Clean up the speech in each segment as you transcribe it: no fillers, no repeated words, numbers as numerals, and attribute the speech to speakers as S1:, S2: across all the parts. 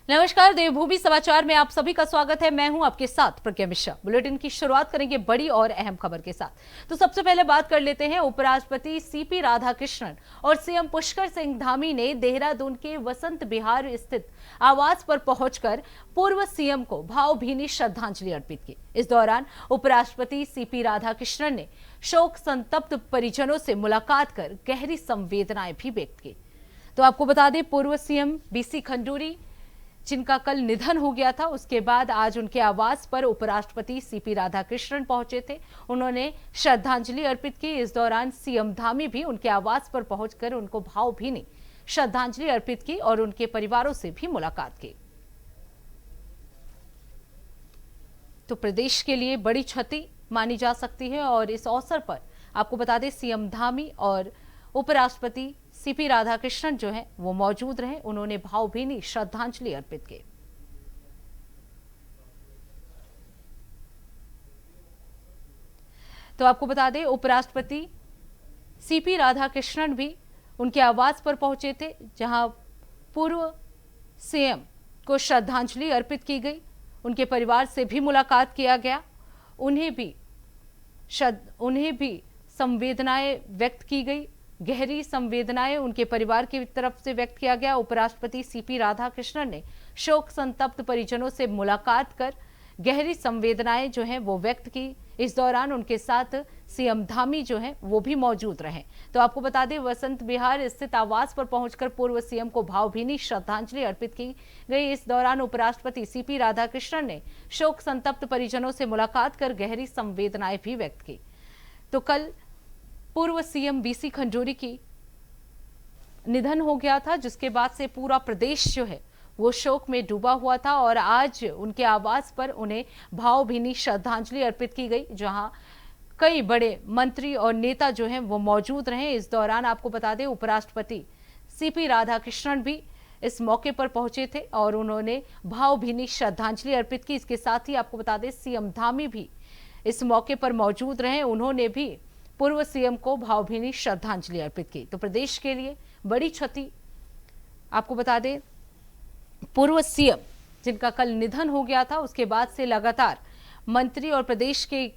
S1: नमस्कार, देवभूमि समाचार में आप सभी का स्वागत है। मैं हूं आपके साथ प्रज्ञा मिश्रा। बुलेटिन की शुरुआत करेंगे बड़ी और अहम खबर के साथ। तो सबसे पहले बात कर लेते हैं उपराष्ट्रपति सीपी राधाकृष्णन और सीएम पुष्कर सिंह धामी ने देहरादून के वसंत विहार स्थित आवास पर पहुंचकर पूर्व सीएम को भावभीनी श्रद्धांजलि अर्पित की। इस दौरान उपराष्ट्रपति सीपी राधाकृष्णन ने शोक संतप्त परिजनों से मुलाकात कर गहरी संवेदनाएं भी व्यक्त की। तो आपको बता दें, पूर्व सीएम बीसी खंडूरी जिनका कल निधन हो गया था, उसके बाद आज उनके आवास पर उपराष्ट्रपति सीपी राधाकृष्णन पहुंचे थे। उन्होंने श्रद्धांजलि अर्पित की। इस दौरान सीएम धामी भी उनके आवास पर पहुंचकर उनको भावभीनी श्रद्धांजलि अर्पित की और उनके परिवारों से भी मुलाकात की। तो प्रदेश के लिए बड़ी क्षति मानी जा सकती है और इस अवसर पर आपको बता दें, सीएम धामी और उपराष्ट्रपति सीपी राधाकृष्णन जो हैं वो मौजूद रहे। उन्होंने भावभीनी श्रद्धांजलि अर्पित की। तो आपको बता दें, उपराष्ट्रपति सीपी राधाकृष्णन भी उनके आवास पर पहुंचे थे, जहां पूर्व सीएम को श्रद्धांजलि अर्पित की गई। उनके परिवार से भी मुलाकात किया गया। उन्हें भी संवेदनाएं व्यक्त की गई। गहरी संवेदनाएं उनके परिवार की तरफ से व्यक्त किया गया। उपराष्ट्रपति सीपी राधाकृष्णन ने शोक संतप्त परिजनों से मुलाकात कर गहरी संवेदनाएं जो हैं वो व्यक्त की। इस दौरान उनके साथ सीएम धामी जो हैं वो भी मौजूद रहे। तो आपको बता दें, वसंत विहार स्थित आवास पर पहुंचकर पूर्व सीएम को भावभीनी श्रद्धांजलि अर्पित की गई। इस दौरान उपराष्ट्रपति सीपी राधाकृष्णन ने शोक संतप्त परिजनों से मुलाकात कर गहरी संवेदनाएं भी व्यक्त की। तो कल पूर्व सीएम बीसी खंडूरी की निधन हो गया था, जिसके बाद से पूरा प्रदेश जो है वो शोक में डूबा हुआ था और आज उनके आवास पर उन्हें भावभीनी श्रद्धांजलि अर्पित की गई, जहां कई बड़े मंत्री और नेता जो हैं वो मौजूद रहे। इस दौरान आपको बता दें, उपराष्ट्रपति सीपी राधाकृष्णन भी इस मौके पर पहुंचे थे और उन्होंने भावभीनी श्रद्धांजलि अर्पित की। इसके साथ ही आपको बता दें, सीएम धामी भी इस मौके पर मौजूद रहे। उन्होंने भी पूर्व सीएम को भावभीनी श्रद्धांजलि अर्पित की। तो प्रदेश के लिए बड़ी क्षति। आपको बता दें, पूर्व सीएम जिनका कल निधन हो गया था, उसके बाद से लगातार मंत्री और प्रदेश के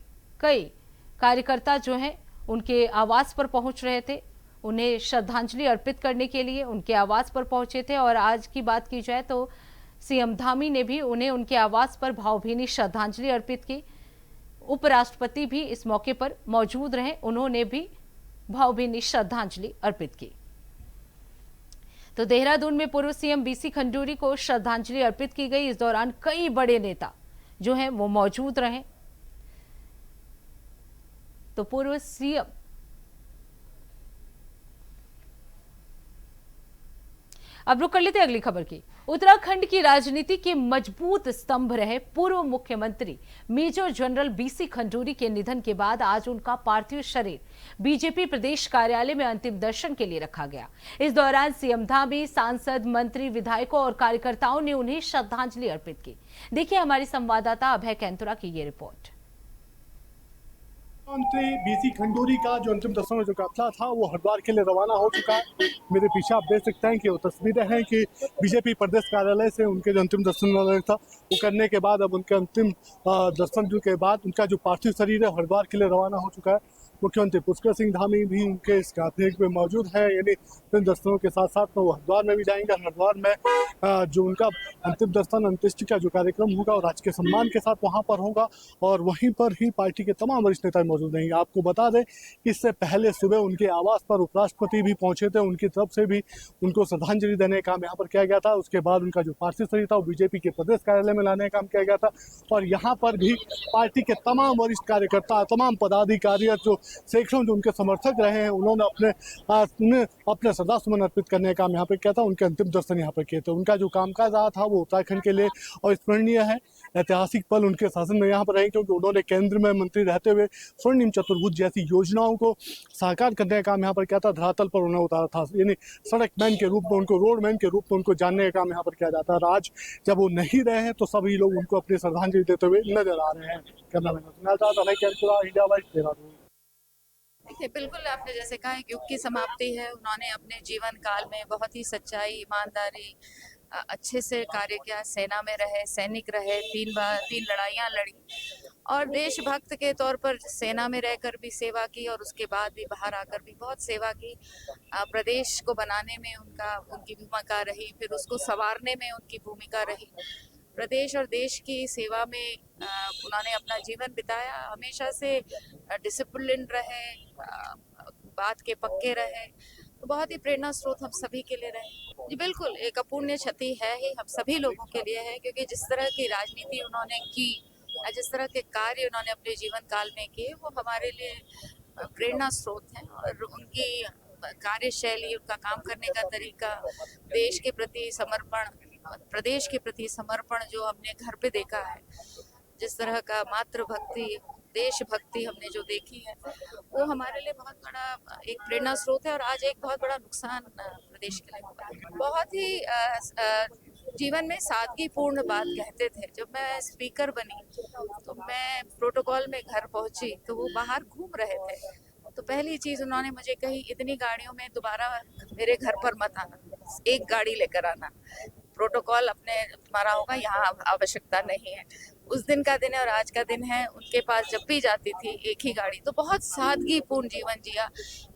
S1: कई कार्यकर्ता जो हैं उनके आवास पर पहुंच रहे थे। उन्हें श्रद्धांजलि अर्पित करने के लिए उनके आवास पर पहुंचे थे और आज की बात की जाए तो सीएम धामी ने भी उन्हें उनके आवास पर भावभीनी श्रद्धांजलि अर्पित की। उपराष्ट्रपति भी इस मौके पर मौजूद रहे। उन्होंने भी भावभीनी श्रद्धांजलि अर्पित की। तो देहरादून में पूर्व सीएम बीसी खंडूरी को श्रद्धांजलि अर्पित की गई। इस दौरान कई बड़े नेता जो हैं वो मौजूद रहे। तो पूर्व सीएम अब रुक कर लेते अगली खबर की। उत्तराखंड की राजनीति के मजबूत स्तंभ रहे पूर्व मुख्यमंत्री मेजर जनरल बीसी खंडूरी के निधन के बाद आज उनका पार्थिव शरीर बीजेपी प्रदेश कार्यालय में अंतिम दर्शन के लिए रखा गया। इस दौरान सीएम धामी, सांसद, मंत्री, विधायकों और कार्यकर्ताओं ने उन्हें श्रद्धांजलि अर्पित की। देखिए हमारी संवाददाता अभय कैंतुरा की ये रिपोर्ट।
S2: मंत्री बीसी खंडूरी का जो अंतिम दर्शन जो काफिला था वो हरिद्वार के लिए रवाना हो चुका है। मेरे पीछे आप देख सकते हैं कि वो तस्वीरें हैं कि बीजेपी प्रदेश कार्यालय से उनके जो अंतिम दर्शन था वो करने के बाद अब उनके अंतिम दर्शन के बाद उनका जो पार्थिव शरीर है हरिद्वार के लिए रवाना हो चुका है। मुख्यमंत्री पुष्कर सिंह धामी भी उनके इस गाथेक में मौजूद है, यानी इन दर्शनों के साथ साथ वो हरिद्वार में भी जाएंगे। हरिद्वार में जो उनका अंतिम दर्शन अंत्येष्टि का जो कार्यक्रम होगा और राजकीय सम्मान के साथ वहां पर होगा और वहीं पर ही पार्टी के तमाम वरिष्ठ नेता मौजूद रहेंगे। आपको बता दें, इससे पहले सुबह उनके आवास पर उपराष्ट्रपति भी पहुंचे थे। उनकी तरफ से भी उनको श्रद्धांजलि देने का काम यहाँ पर किया गया था। उसके बाद उनका जो पार्थिव शरीर था वो बीजेपी के प्रदेश कार्यालय में लाने का काम किया गया था और यहाँ पर भी पार्टी के तमाम वरिष्ठ कार्यकर्ता, तमाम पदाधिकारी जो सैकड़ों जो उनके समर्थक रहे हैं, उन्होंने अपने श्रद्धासुमन अर्पित करने का काम यहाँ पर किया था। उनके अंतिम दर्शन यहाँ पर किए थे। उनका जो कामकाज रहा था वो उत्तराखंड के लिए अविस्मरणीय है। ऐतिहासिक पल उनके शासन में यहाँ पर रहे, क्योंकि उन्होंने केंद्र में मंत्री रहते हुए स्वर्णिम चतुर्भुज जैसी योजनाओं को साकार करने का काम यहाँ पर किया था। धरातल पर उन्हें उतारा था, यानी सड़क मैन के रूप में उनको, रोड मैन के रूप में उनको जानने का काम यहाँ पर किया जाता है। आज जब वो नहीं रहे हैं तो सभी लोग उनको अपनी श्रद्धांजलि देते हुए नजर आ रहे हैं।
S3: देखिए, बिल्कुल आपने जैसे कहा, एक युग की समाप्ति है। उन्होंने अपने जीवन काल में बहुत ही सच्चाई, ईमानदारी अच्छे से कार्य किया, सेना में रहे, सैनिक रहे, 3 लड़ाइयाँ लड़ी और देशभक्त के तौर पर सेना में रहकर भी सेवा की और उसके बाद भी बाहर आकर भी बहुत सेवा की। प्रदेश को बनाने में उनकी भूमिका रही, फिर उसको संवारने में उनकी भूमिका रही। प्रदेश और देश की सेवा में उन्होंने अपना जीवन बिताया। हमेशा से डिसिप्लिन रहे, बात के पक्के रहे, तो बहुत ही प्रेरणा स्रोत हम सभी के लिए रहे। जी बिल्कुल, एक अपूर्णीय क्षति है ही, हम सभी लोगों के लिए है, क्योंकि जिस तरह की राजनीति उन्होंने की, जिस तरह के कार्य उन्होंने अपने जीवन काल में किए, वो हमारे लिए प्रेरणा स्रोत हैं। और उनकी कार्यशैली, उनका काम करने का तरीका, देश के प्रति समर्पण, प्रदेश के प्रति समर्पण जो हमने घर पे देखा है, जिस तरह का मातृभक्ति, देशभक्ति हमने जो देखी है, वो हमारे लिए बहुत बड़ा एक प्रेरणा स्रोत है। और आज एक बहुत बड़ा नुकसान प्रदेश के लिए हुआ है। बहुत ही जीवन में सादगीपूर्ण बात कहते थे। जब मैं स्पीकर बनी तो मैं प्रोटोकॉल में घर पहुंची तो वो बाहर घूम रहे थे, तो पहली चीज उन्होंने मुझे कही, इतनी गाड़ियों में दोबारा मेरे घर पर मत आना, एक गाड़ी लेकर आना, प्रोटोकॉल अपने तुम्हारा होगा, यहाँ आवश्यकता नहीं है। उस दिन का दिन है और आज का दिन है। उनके पास जब भी जाती थी एक ही गाड़ी, तो बहुत सादगीपूर्ण जीवन जिया।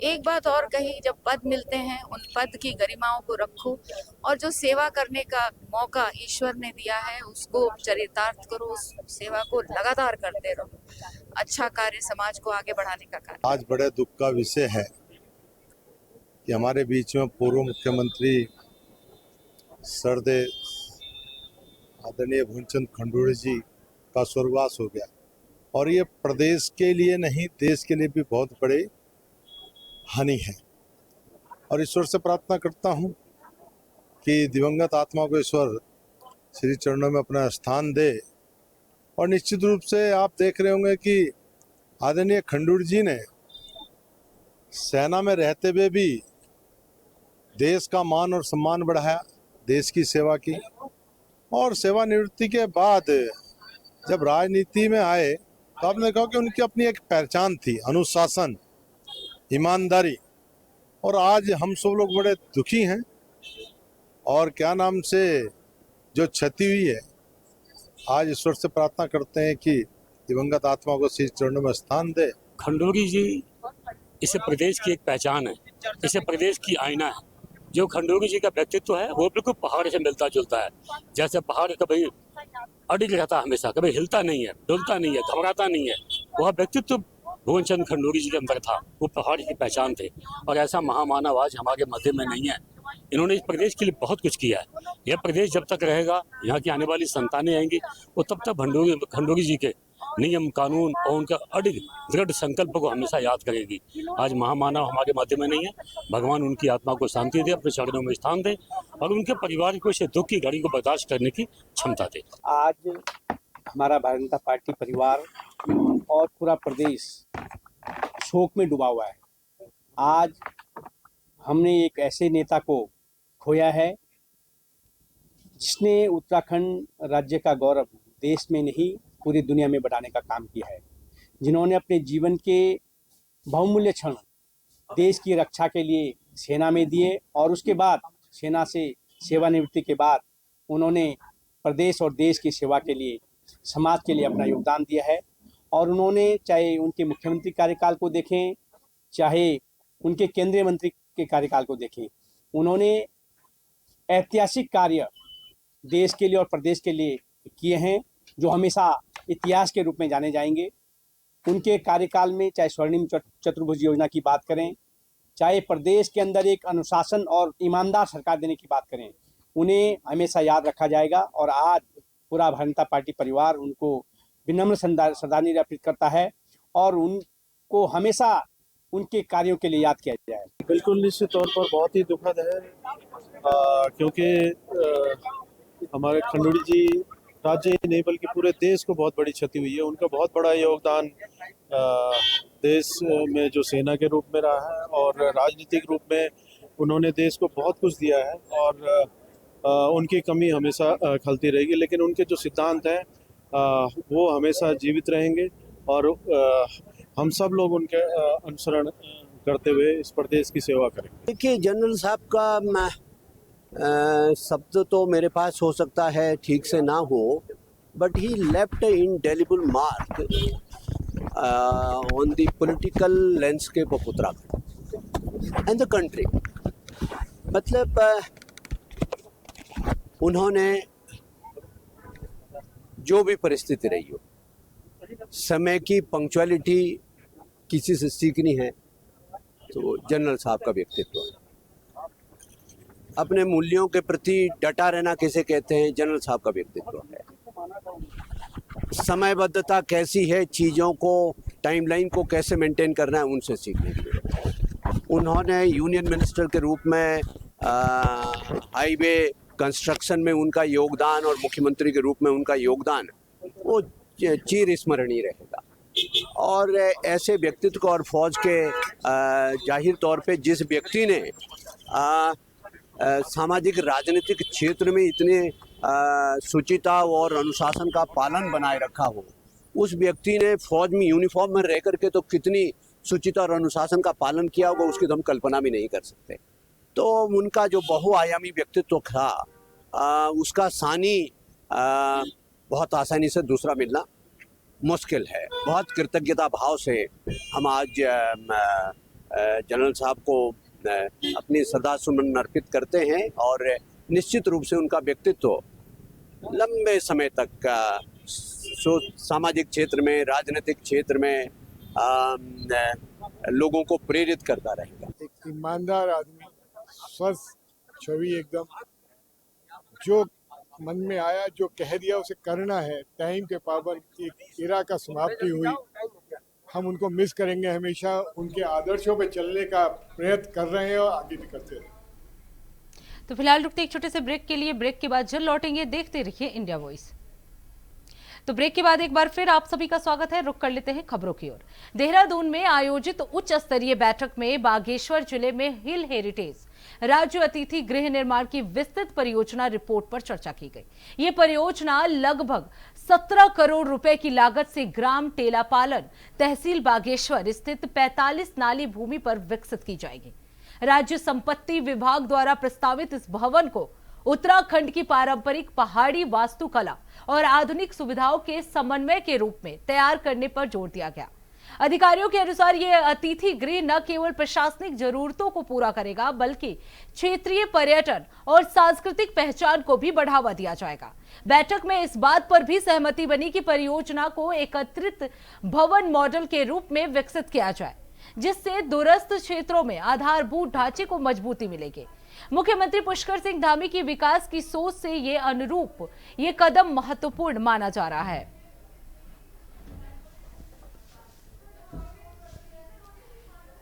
S3: एक बात और कही, जब पद मिलते हैं उन पद की गरिमाओं को रखो और जो सेवा करने का मौका ईश्वर ने दिया है उसको चरितार्थ करो, उस सेवा को लगातार करते रहो, अच्छा कार्य समाज को आगे बढ़ाने का कार्य।
S4: आज बड़े दुख का विषय है कि हमारे बीच में पूर्व मुख्यमंत्री सरदेव आदरणीय भूमचंद खंडूड़ी जी का स्वर्गवास हो गया। और ये प्रदेश के लिए नहीं, देश के लिए भी बहुत बड़ी हानि है। और ईश्वर से प्रार्थना करता हूँ कि दिवंगत आत्मा को ईश्वर श्री चरणों में अपना स्थान दे। और निश्चित रूप से आप देख रहे होंगे कि आदरणीय खंडूड़ी जी ने सेना में रहते हुए भी देश का मान और सम्मान बढ़ाया, देश की सेवा की। और सेवानिवृत्ति के बाद जब राजनीति में आए तो आपने कहा कि उनकी अपनी एक पहचान थी, अनुशासन, ईमानदारी। और आज हम सब लोग बड़े दुखी हैं और क्या नाम से जो क्षति हुई है, आज ईश्वर से प्रार्थना करते हैं कि दिवंगत आत्मा को श्री चरणों में स्थान दे।
S5: खंडूड़ी जी इस प्रदेश की एक पहचान है, इस प्रदेश की आईना है। जो खंडूड़ी जी का व्यक्तित्व है वो बिल्कुल पहाड़ से मिलता जुलता है। जैसे पहाड़ कभी अडिग रहता है, हमेशा कभी हिलता नहीं है, डुलता नहीं है, घबराता नहीं है, वह व्यक्तित्व भुवनचंद खंडूड़ी जी के अंदर था। वो पहाड़ की पहचान थे और ऐसा महामानव आज हमारे मध्य में नहीं है। इन्होंने इस प्रदेश के लिए बहुत कुछ किया है। यह प्रदेश जब तक रहेगा, यहाँ की आने वाली संतानें आएंगी, वो तब तक खंडूड़ी जी के नियम, कानून और उनका अडिग दृढ़ संकल्प को हमेशा याद करेगी। आज महामानव हमारे मध्य में नहीं है। भगवान उनकी आत्मा को शांति दे, अपने चरणों में स्थान दे और उनके परिवार को इस दुख की घड़ी को बर्दाश्त करने की क्षमता दे।
S6: आज हमारा भारतीय जनता पार्टी परिवार और पूरा प्रदेश शोक में डूबा हुआ है। आज हमने एक ऐसे नेता को खोया है जिसने उत्तराखंड राज्य का गौरव देश में नहीं पूरी दुनिया में बढ़ाने का काम किया है, जिन्होंने अपने जीवन के बहुमूल्य क्षण देश की रक्षा के लिए सेना में दिए और उसके बाद सेना से सेवानिवृत्ति के बाद उन्होंने प्रदेश और देश की सेवा के लिए, समाज के लिए अपना योगदान दिया है। और उन्होंने चाहे उनके मुख्यमंत्री कार्यकाल को देखें, चाहे उनके केंद्रीय मंत्री के कार्यकाल को देखें, उन्होंने ऐतिहासिक कार्य देश के लिए और प्रदेश के लिए किए हैं जो हमेशा इतिहास के रूप में जाने जाएंगे। उनके कार्यकाल में चाहे स्वर्णिम चतुर्भुज योजना की बात करें, चाहे प्रदेश के अंदर एक अनुशासन और ईमानदार सरकार देने की बात करें, उन्हें हमेशा याद रखा जाएगा। और आज पूरा भारतीय जनता पार्टी परिवार उनको विनम्र श्रद्धांजलि अर्पित करता है और उनको हमेशा उनके कार्यों के लिए याद किया जाए।
S7: बिल्कुल निश्चित तौर पर बहुत ही दुखद है, क्योंकि हमारे खंडूड़ी जी राज्य ही नहीं बल्कि पूरे देश को बहुत बड़ी क्षति हुई है। उनका बहुत बड़ा योगदान देश में जो सेना के रूप में रहा है और राजनीतिक रूप में उन्होंने देश को बहुत कुछ दिया है और उनकी कमी हमेशा खलती रहेगी। लेकिन उनके जो सिद्धांत हैं वो हमेशा जीवित रहेंगे और हम सब लोग उनके अनुसरण करते हुए इस प्रदेश की सेवा करेंगे।
S8: देखिए, जनरल साहब का शब्द तो मेरे पास हो सकता है ठीक से ना हो, but he left indelible mark on the political landscape of Uttarakhand and the country. मतलब उन्होंने जो भी परिस्थिति रही हो, समय की पंक्चुअलिटी किसी से सीखनी है तो जनरल साहब का व्यक्तित्व है। अपने मूल्यों के प्रति डटा रहना किसे कहते हैं, जनरल साहब का व्यक्तित्व है। समयबद्धता कैसी है, चीज़ों को टाइमलाइन को कैसे मेंटेन करना है, उनसे सीखने के लिए उन्होंने यूनियन मिनिस्टर के रूप में हाईवे कंस्ट्रक्शन में उनका योगदान और मुख्यमंत्री के रूप में उनका योगदान वो चिर स्मरणीय रहेगा। और ऐसे व्यक्तित्व को और फौज के जाहिर तौर पे जिस व्यक्ति ने सामाजिक राजनीतिक क्षेत्र में इतने शुचिता और अनुशासन का पालन बनाए रखा हो, उस व्यक्ति ने फौज में यूनिफॉर्म में रह करके तो कितनी शुचिता और अनुशासन का पालन किया होगा, उसकी तो हम कल्पना भी नहीं कर सकते। तो उनका जो बहुआयामी व्यक्तित्व था उसका सानी बहुत आसानी से दूसरा मिलना मुश्किल है। बहुत कृतज्ञता भाव से हम आज जनरल साहब को अपनी श्रद्धा सुमन अर्पित करते हैं और निश्चित रूप से उनका व्यक्तित्व लंबे समय तक सामाजिक क्षेत्र में, राजनीतिक क्षेत्र में लोगों को प्रेरित करता रहेगा।
S9: एक ईमानदार आदमी, स्वस्थ छवि एकदम, जो मन में आया जो कह दिया उसे करना है, टाइम के पाबंद। एक एरा का समाप्ति हुई, हम उनको मिस करेंगे हमेशा। उनके आदर्शों पे चलने का प्रयत्न कर रहे हैं और आगे भी करते रहें।
S1: तो फिलहाल रुकते एक छोटे से ब्रेक के लिए, ब्रेक के बाद जल्द लौटेंगे। देखते रहिए इंडिया वॉइस। तो ब्रेक के बाद एक बार फिर आप सभी का स्वागत है। रुक कर लेते हैं खबरों की ओर। देहरादून में आयोजित उच्च स्तरीय बैठक में बागेश्वर जिले में हिल हेरिटेज राज्य अतिथि गृह निर्माण की विस्तृत परियोजना रिपोर्ट पर चर्चा की गई। ये परियोजना लगभग 17 करोड़ रुपए की लागत से ग्राम टेलापालन तहसील बागेश्वर स्थित 45 नाली भूमि पर विकसित की जाएगी। राज्य संपत्ति विभाग द्वारा प्रस्तावित इस भवन को उत्तराखंड की पारंपरिक पहाड़ी वास्तुकला और आधुनिक सुविधाओं के समन्वय के रूप में तैयार करने पर जोर दिया गया। अधिकारियों के अनुसार यह अतिथि गृह न केवल प्रशासनिक जरूरतों को पूरा करेगा, बल्कि क्षेत्रीय पर्यटन और सांस्कृतिक पहचान को भी बढ़ावा दिया जाएगा। बैठक में इस बात पर भी सहमति बनी कि परियोजना को एकत्रित भवन मॉडल के रूप में विकसित किया जाए, जिससे दूरस्थ क्षेत्रों में आधारभूत ढांचे को मजबूती मिलेगी। मुख्यमंत्री पुष्कर सिंह धामी की विकास की सोच से ये कदम महत्वपूर्ण माना जा रहा है।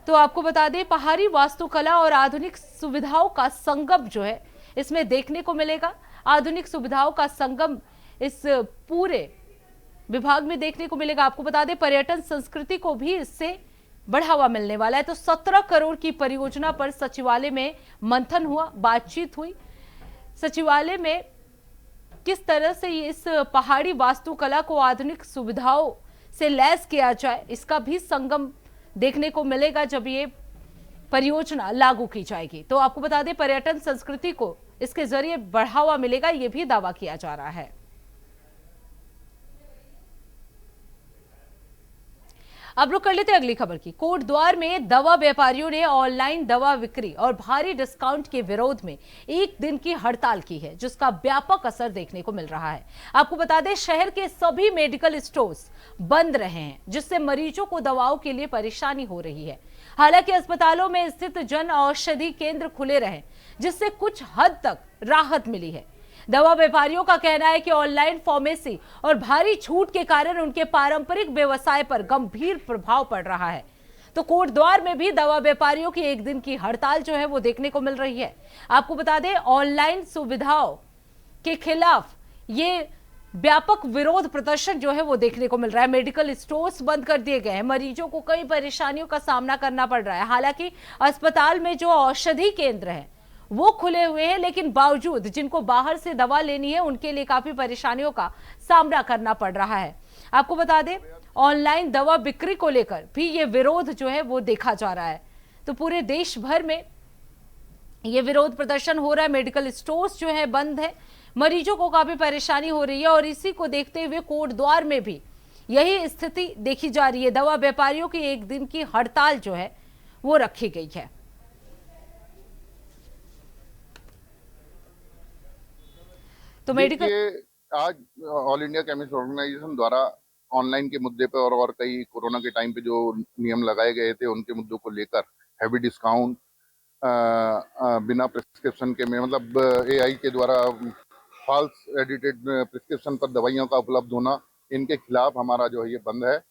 S1: तो आपको बता दें, पहाड़ी वास्तुकला और आधुनिक सुविधाओं का संगम जो है इसमें देखने को मिलेगा। आधुनिक सुविधाओं का संगम इस पूरे विभाग में देखने को मिलेगा। आपको बता दें, पर्यटन संस्कृति को भी इससे बढ़ावा मिलने वाला है। तो 17 करोड़ की परियोजना पर सचिवालय में मंथन हुआ, बातचीत हुई। सचिवालय में किस तरह से इस पहाड़ी वास्तुकला को आधुनिक सुविधाओं से लैस किया जाए, इसका भी संगम देखने को मिलेगा जब ये परियोजना लागू की जाएगी। तो आपको बता दें, पर्यटन संस्कृति को इसके जरिए बढ़ावा मिलेगा, ये भी दावा किया जा रहा है। अब रुक कर लेते अगली खबर की। कोटद्वार में दवा व्यापारियों ने ऑनलाइन दवा बिक्री और भारी डिस्काउंट के विरोध में एक दिन की हड़ताल की है, जिसका व्यापक असर देखने को मिल रहा है। आपको बता दें, शहर के सभी मेडिकल स्टोर्स बंद रहे हैं, जिससे मरीजों को दवाओं के लिए परेशानी हो रही है। हालांकि अस्पतालों में स्थित जन औषधि केंद्र खुले रहे, जिससे कुछ हद तक राहत मिली है। दवा व्यापारियों का कहना है कि ऑनलाइन फार्मेसी और भारी छूट के कारण उनके पारंपरिक व्यवसाय पर गंभीर प्रभाव पड़ रहा है। तो कोटद्वार में भी दवा व्यापारियों की एक दिन की हड़ताल जो है वो देखने को मिल रही है। आपको बता दें, ऑनलाइन सुविधाओं के खिलाफ ये व्यापक विरोध प्रदर्शन जो है वो देखने को मिल रहा है। मेडिकल स्टोर्स बंद कर दिए गए हैं, मरीजों को कई परेशानियों का सामना करना पड़ रहा है। हालांकि अस्पताल में जो औषधि केंद्र है वो खुले हुए हैं, लेकिन बावजूद जिनको बाहर से दवा लेनी है उनके लिए काफी परेशानियों का सामना करना पड़ रहा है। आपको बता दें, ऑनलाइन दवा बिक्री को लेकर भी ये विरोध जो है वो देखा जा रहा है। तो पूरे देश भर में ये विरोध प्रदर्शन हो रहा है। मेडिकल स्टोर्स जो है बंद है, मरीजों को काफी परेशानी हो रही है और इसी को देखते हुए कोटद्वार में भी यही स्थिति देखी जा रही है। दवा व्यापारियों की एक दिन की हड़ताल जो है वो रखी गई है। तो मेडिकल
S10: आज ऑल इंडिया केमिस्ट ऑर्गेनाइजेशन द्वारा ऑनलाइन के मुद्दे पर और कई कोरोना के टाइम पे जो नियम लगाए गए थे उनके मुद्दों को लेकर हैवी डिस्काउंट, बिना प्रिस्क्रिप्शन के, मतलब एआई के द्वारा फॉल्स एडिटेड प्रिस्क्रिप्शन पर दवाइयों का उपलब्ध होना, इनके खिलाफ हमारा जो है ये बंद है।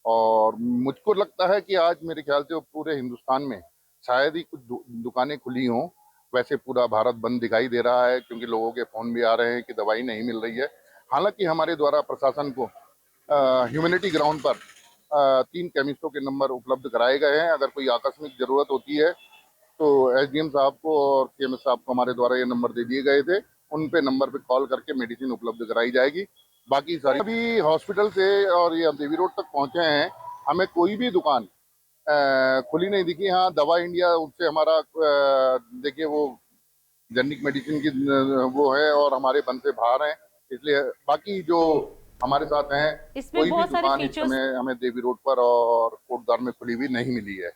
S10: और मुझको लगता है कि आज मेरे ख्याल से पूरे हिंदुस्तान में शायद ही कुछ दुकानें खुली हों, वैसे पूरा भारत बंद दिखाई दे रहा है, क्योंकि लोगों के फोन भी आ रहे हैं कि दवाई नहीं मिल रही है। हालांकि हमारे द्वारा प्रशासन को ह्यूमैनिटी ग्राउंड पर 3 केमिस्टों के नंबर उपलब्ध कराए गए हैं। अगर कोई आकस्मिक जरूरत होती है तो एसडीएम साहब को और सीएमएस साहब को हमारे द्वारा ये नंबर दे दिए गए थे, उन पे नंबर पे कॉल करके मेडिसिन उपलब्ध कराई जाएगी। बाकी सारी अभी हॉस्पिटल से और ये देवी रोड तक पहुंचे हैं, हमें कोई भी दुकान खुली नहीं दिखी। हाँ, दवा इंडिया उससे हमारा देखिए वो जेनिक मेडिसिन की वो है और हमारे बंद से बाहर हैं, इसलिए बाकी जो हमारे साथ हैं कोई भी दुकान इस समय हमें देवी रोड पर और कोटद्वार में खुली हुई नहीं मिली है।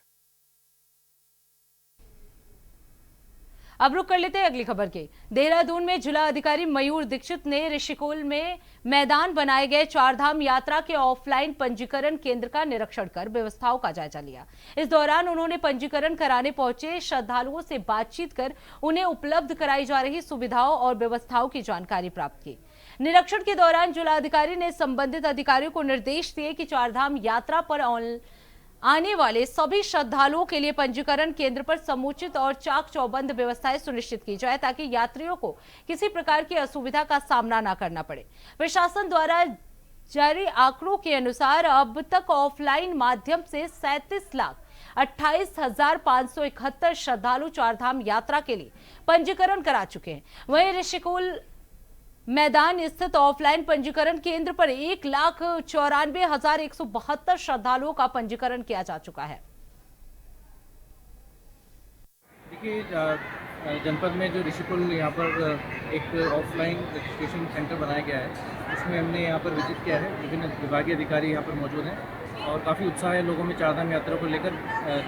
S1: अब रुक कर लेते हैं अगली खबर के। देहरादून में जिला अधिकारी मयूर दीक्षित ने ऋषिकुल में मैदान बनाए गए चारधाम यात्रा के ऑफलाइन पंजीकरण केंद्र का निरीक्षण कर व्यवस्थाओं का जायजा लिया। इस दौरान उन्होंने पंजीकरण कराने पहुंचे श्रद्धालुओं से बातचीत कर उन्हें उपलब्ध कराई जा रही सुविधाओं और व्यवस्थाओं की जानकारी प्राप्त की। निरीक्षण के दौरान जिलाधिकारी ने संबंधित अधिकारियों को निर्देश दिए कि चारधाम यात्रा पर आने वाले सभी श्रद्धालुओं के लिए पंजीकरण केंद्र पर समुचित और चाक चौबंद व्यवस्थाएं सुनिश्चित की जाए ताकि यात्रियों को किसी प्रकार की असुविधा का सामना न करना पड़े। प्रशासन द्वारा जारी आंकड़ों के अनुसार अब तक ऑफलाइन माध्यम से 37,28,571 श्रद्धालु चारधाम यात्रा के लिए पंजीकरण करा चुके हैं। वहीं ऋषिकुल मैदान स्थित ऑफलाइन पंजीकरण केंद्र पर 1,94,172 श्रद्धालुओं का पंजीकरण किया जा चुका है।
S6: देखिए, जनपद में जो ऋषिकुल यहाँ पर एक ऑफलाइन रजिस्ट्रेशन सेंटर बनाया गया है, उसमें हमने यहाँ पर विजिट किया है। विभिन्न विभागीय अधिकारी यहाँ पर मौजूद हैं और काफ़ी उत्साह है लोगों में चारधाम यात्रा को लेकर।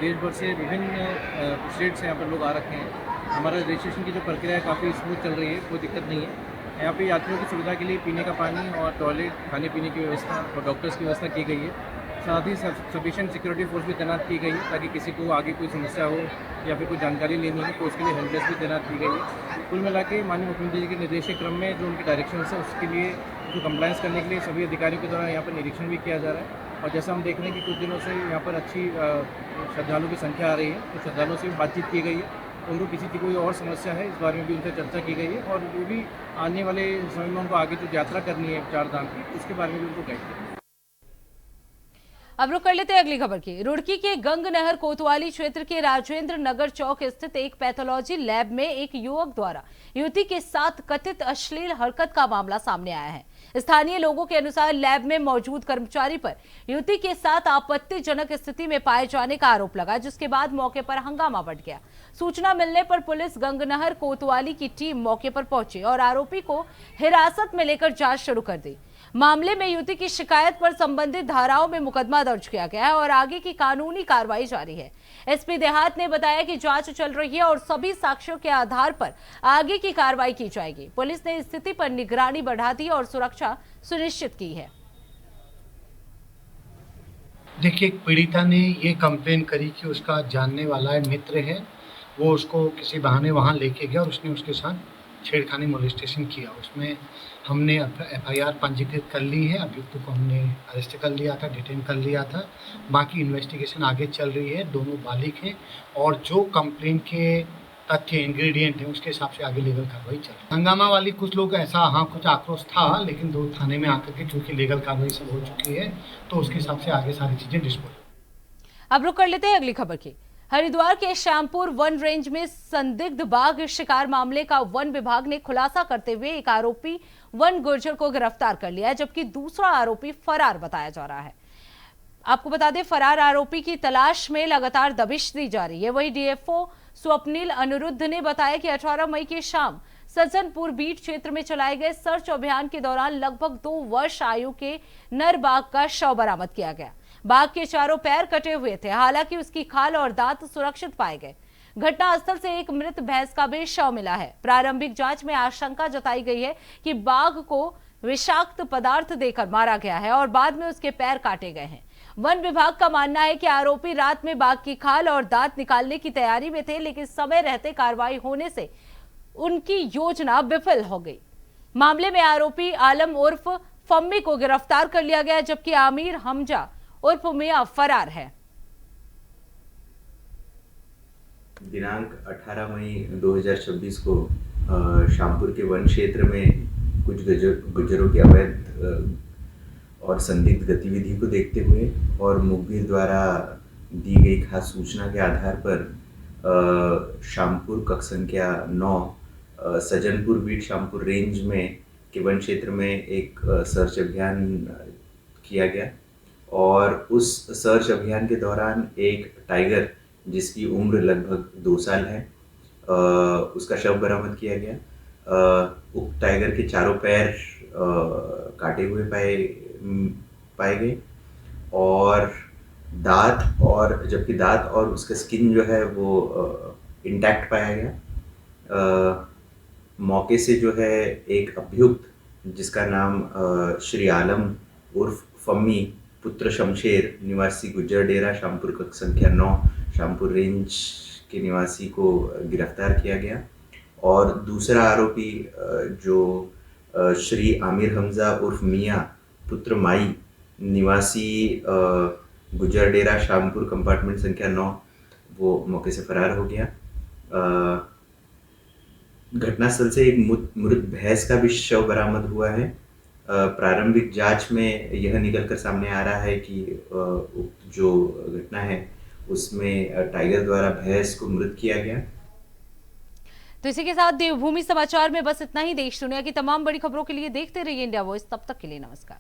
S6: देश भर से विभिन्न स्टेट से यहाँ पर लोग आ रखे हैं। हमारा रजिस्ट्रेशन की जो प्रक्रिया है काफ़ी स्मूथ चल रही है, कोई दिक्कत नहीं है। यहाँ पे यात्रियों की सुविधा के लिए पीने का पानी और टॉयलेट, खाने पीने की व्यवस्था और डॉक्टर्स की व्यवस्था की गई है। साथ ही सफिशिएंट सिक्योरिटी फोर्स भी तैनात की गई है ताकि किसी को आगे कोई समस्या हो या फिर कोई जानकारी लेनी हो तो उसके लिए हेल्प डेस्क भी तैनात की गई है। कुल मिला के माननीय मुख्यमंत्री जी के निर्देश के क्रम में जो उनके डायरेक्शन है उसके लिए जो कंप्लायंस करने के लिए सभी अधिकारियों के द्वारा यहाँ पर निरीक्षण भी किया जा रहा है। और जैसा हम देख रहे हैं कि कुछ दिनों से यहाँ पर अच्छी श्रद्धालुओं की संख्या आ रही है, तो श्रद्धालुओं से भी बातचीत की गई है। उनको किसी की कोई और समस्या है इस बारे में भी उनसे चर्चा की गई है और जो भी आने वाले समय में उनको आगे जो यात्रा करनी है चारधाम की उसके बारे में भी उनको गाइड किया।
S1: अब रुक कर लेते हैं अगली खबर की। रुड़की के गंग नहर कोतवाली क्षेत्र के राजेंद्र नगर चौक स्थित एक पैथोलॉजी लैब में एक युवक द्वारा युवती के साथ कथित अश्लील हरकत का मामला सामने आया है। स्थानीय लोगों के अनुसार लैब में मौजूद कर्मचारी पर युवती के साथ आपत्तिजनक स्थिति में पाए जाने का आरोप लगा, जिसके बाद मौके पर हंगामा बढ़ गया। सूचना मिलने पर पुलिस गंगनहर कोतवाली की टीम मौके पर पहुंची और आरोपी को हिरासत में लेकर जांच शुरू कर दी। मामले में युवती की शिकायत पर संबंधित धाराओं में मुकदमा दर्ज किया गया है और आगे की कानूनी कार्रवाई जारी है। एसपी देहात ने बताया कि जांच चल रही है और सभी साक्ष्यों के आधार पर आगे की कार्रवाई की जाएगी। पुलिस ने स्थिति पर निगरानी बढ़ा दी और सुरक्षा सुनिश्चित की है।
S11: देखिए, पीड़िता ने ये कंप्लेन करी कि उसका जानने वाला है, मित्र है, वो उसको किसी बहाने वहाँ लेके गया और उसने उसके साथ छेड़खानी मोलेस्टेशन किया। उसमें हमने एफआईआर पंजीकृत कर ली है। अभियुक्त को हमने अरेस्ट कर लिया था, डिटेन कर लिया था। बाकी इन्वेस्टिगेशन आगे चल रही है। दोनों बालिग हैं और जो कंप्लेन के तथ्य इंग्रेडिएंट हैं उसके हिसाब से आगे लीगल कार्रवाई चल रही है। हंगामा वाली कुछ लोग ऐसा कुछ आक्रोश था, लेकिन दो थाने में आकर के क्योंकि लीगल कार्रवाई सब हो चुकी है तो उसके हिसाब से आगे सारी चीजें डिस्पोज।
S1: अब रुक कर लेते हैं अगली खबर की। हरिद्वार के श्यामपुर वन रेंज में संदिग्ध बाघ शिकार मामले का वन विभाग ने खुलासा करते हुए एक आरोपी वन गुर्जर को गिरफ्तार कर लिया है, जबकि दूसरा आरोपी फरार बताया जा रहा है। आपको बता दें, फरार आरोपी की तलाश में लगातार दबिश दी जा रही है। वहीं डीएफओ स्वप्निल अनिरुद्ध ने बताया कि 18 मई की शाम सज्जनपुर बीट क्षेत्र में चलाए गए सर्च अभियान के दौरान लगभग 2 वर्ष आयु के नर बाघ का शव बरामद किया गया। बाघ के चारों पैर कटे हुए थे, हालांकि उसकी खाल और दांत सुरक्षित पाए गए। घटनास्थल से एक मृत भैंस का भी शव मिला है। प्रारंभिक जांच में आशंका जताई गई है कि बाघ को विषाक्त पदार्थ देकर मारा गया है और बाद में उसके पैर काटे गए हैं। वन विभाग का मानना है कि आरोपी रात में बाघ की खाल और दांत निकालने की तैयारी में थे, लेकिन समय रहते कार्रवाई होने से उनकी योजना विफल हो गई। मामले में आरोपी आलम उर्फ फम्मी को गिरफ्तार कर लिया गया, जबकि आमिर हमजा उर्फ मियां फरार है।
S12: दिनांक 18 मई 2026 को शामपुर के वन क्षेत्र में कुछ गुज्जरों की अवैध और संदिग्ध गतिविधि को देखते हुए और मुखबिर द्वारा दी गई खास सूचना के आधार पर शामपुर कक्ष संख्या 9 सज्जनपुर बीट शामपुर रेंज में के वन क्षेत्र में एक सर्च अभियान किया गया और उस सर्च अभियान के दौरान एक टाइगर जिसकी उम्र लगभग 2 साल है उसका शव बरामद किया गया। उक्त टाइगर के चारों पैर काटे हुए पाए गए और दांत और उसका स्किन जो है वो इंटैक्ट पाया गया। मौके से जो है एक अभियुक्त जिसका नाम श्री आलम उर्फ फम्मी पुत्र शमशेर निवासी गुज्जर डेरा शामपुर कक्ष संख्या 9 शामपुर रेंज के निवासी को गिरफ्तार किया गया और दूसरा आरोपी जो श्री आमिर हमजा उर्फ मियां पुत्र माई निवासी गुज्जर डेरा शामपुर कंपार्टमेंट संख्या 9 वो मौके से फरार हो गया। घटनास्थल से एक मृत भैंस का भी शव बरामद हुआ है। प्रारंभिक जांच में यह निकलकर सामने आ रहा है कि जो घटना है उसमें टाइगर द्वारा भैंस को मृत किया गया।
S1: तो इसी के साथ देवभूमि समाचार में बस इतना ही। देश दुनिया की तमाम बड़ी खबरों के लिए देखते रहिए इंडिया वॉइस। तब तक के लिए नमस्कार।